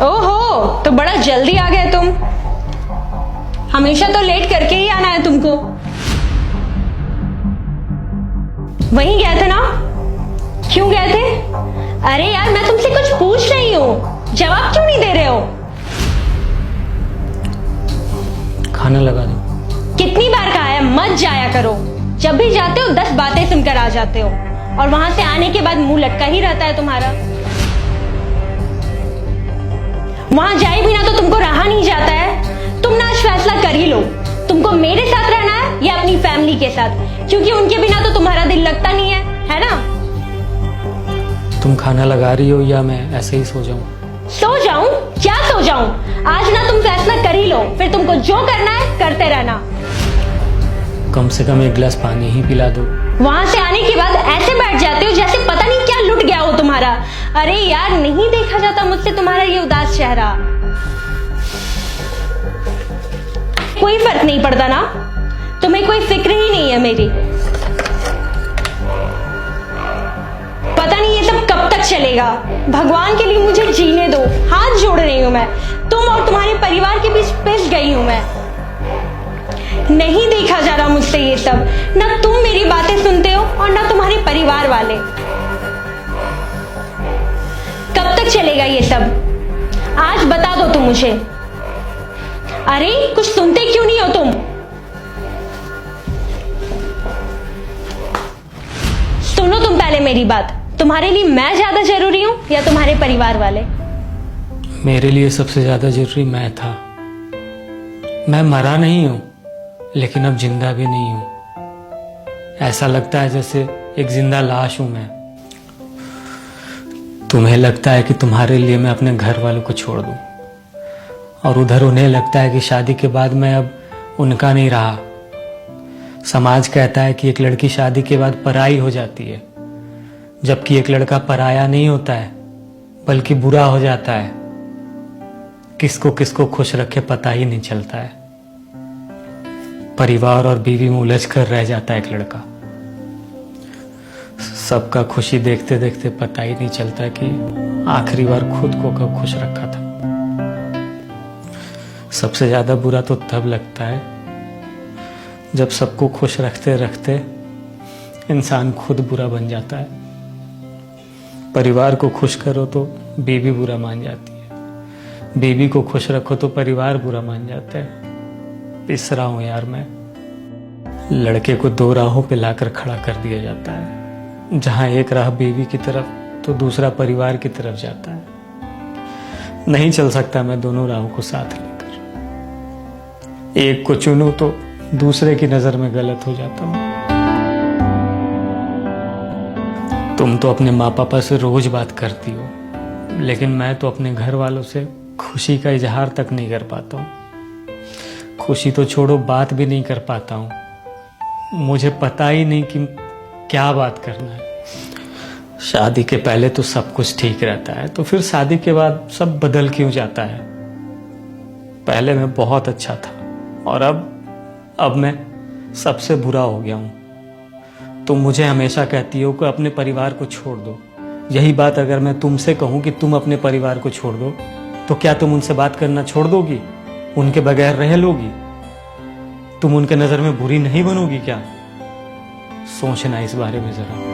ओहो, तो बड़ा जल्दी आ गए तुम। हमेशा तो लेट करके ही आना है तुमको। वहीं गए थे ना? क्यों गए थे? अरे यार, मैं तुमसे कुछ पूछ रही हूँ, जवाब क्यों नहीं दे रहे हो? खाना लगा दो। कितनी बार कहा है मत जाया करो। जब भी जाते हो 10 बातें सुनकर आ जाते हो, और वहां से आने के बाद मुंह लटका ही रहता है तुम्हारा। वहां जाए भी ना तो तुमको रहा नहीं जाता है। तुम ना आज फैसला कर ही लो, तुमको मेरे साथ रहना है या अपनी फैमिली के साथ, क्योंकि उनके बिना तो तुम्हारा दिल लगता नहीं है ना? तुम खाना लगा रही हो या मैं ऐसे ही सो जाऊं? सो जाऊं? क्या सो जाऊं? आज ना तुम फैसला कर ही लो, फिर तुमको जो करना है करते रहना। कम से कम एक गिलास पानी ही पिला दो। वहां से आने के बाद ऐसे बैठ जाते हो जैसे पता नहीं क्या लुट गया हो तुम्हारा। अरे यार, नहीं देखा जाता मुझसे तुम्हारा ये उदास चेहरा। कोई फर्क नहीं पड़ता ना? तुम्हें कोई फिक्र ही नहीं है मेरी। पता नहीं ये सब कब तक चलेगा। भगवान के लिए मुझे जीने दो, हाथ जोड़ रही हूं मैं। तुम और तुम्हारे परिवार के बीच पिस गई हूं मैं। नहीं देखा जा रहा मुझसे ये सब। ना तुम मेरी बातें सुनते हो और ना तुम्हारे परिवार वाले। कब तक चलेगा ये सब? आज बता दो तुम मुझे। अरे कुछ सुनते क्यों नहीं हो तुम? सुनो तुम पहले मेरी बात। तुम्हारे लिए मैं ज्यादा जरूरी हूं या तुम्हारे परिवार वाले? मेरे लिए सबसे ज्यादा जरूरी मैं था। मैं मरा नहीं हूं, लेकिन अब जिंदा भी नहीं हूं। ऐसा लगता है जैसे एक जिंदा लाश हूं मैं। तुम्हें लगता है कि तुम्हारे लिए मैं अपने घर वालों को छोड़ दूं, और उधर उन्हें लगता है कि शादी के बाद मैं अब उनका नहीं रहा। समाज कहता है कि एक लड़की शादी के बाद पराई हो जाती है, जबकि एक लड़का पराया नहीं होता है, बल्कि बुरा हो जाता है। किसको किसको खुश रखे पता ही नहीं चलता है। परिवार और बीवी में उलझ कर रह जाता है एक लड़का। सबका खुशी देखते देखते पता ही नहीं चलता कि आखिरी बार खुद को कब खुश रखा था। सबसे ज्यादा बुरा तो तब लगता है जब सबको खुश रखते रखते इंसान खुद बुरा बन जाता है। परिवार को खुश करो तो बीवी बुरा मान जाती है, बीवी को खुश रखो तो परिवार बुरा मान जाता है। पिस रहा हूं यार मैं। लड़के को 2 राहों पे लाकर खड़ा कर दिया जाता है। जहां एक राह बीवी की तरफ तो दूसरा परिवार की तरफ जाता है। नहीं चल सकता मैं दोनों राहों को साथ लेकर। एक को चुनूं तो दूसरे की नजर में गलत हो जाता हूं। तुम तो अपने माँ पापा से रोज बात करती हो, लेकिन मैं तो अपने घर वालों से खुशी का इजहार तक नहीं कर पाता हूँ। खुशी तो छोड़ो, बात भी नहीं कर पाता हूँ। मुझे पता ही नहीं कि क्या बात करना है। शादी के पहले तो सब कुछ ठीक रहता है, तो फिर शादी के बाद सब बदल क्यों जाता है? पहले मैं बहुत अच्छा था और अब मैं सबसे बुरा हो गया हूँ। तुम मुझे हमेशा कहती हो कि अपने परिवार को छोड़ दो। यही बात अगर मैं तुमसे कहूँ कि तुम अपने परिवार को छोड़ दो, तो क्या तुम उनसे बात करना छोड़ दोगी? उनके बगैर रह लोगी? तुम उनके नजर में बुरी नहीं बनोगी क्या? सोचना इस बारे में जरा।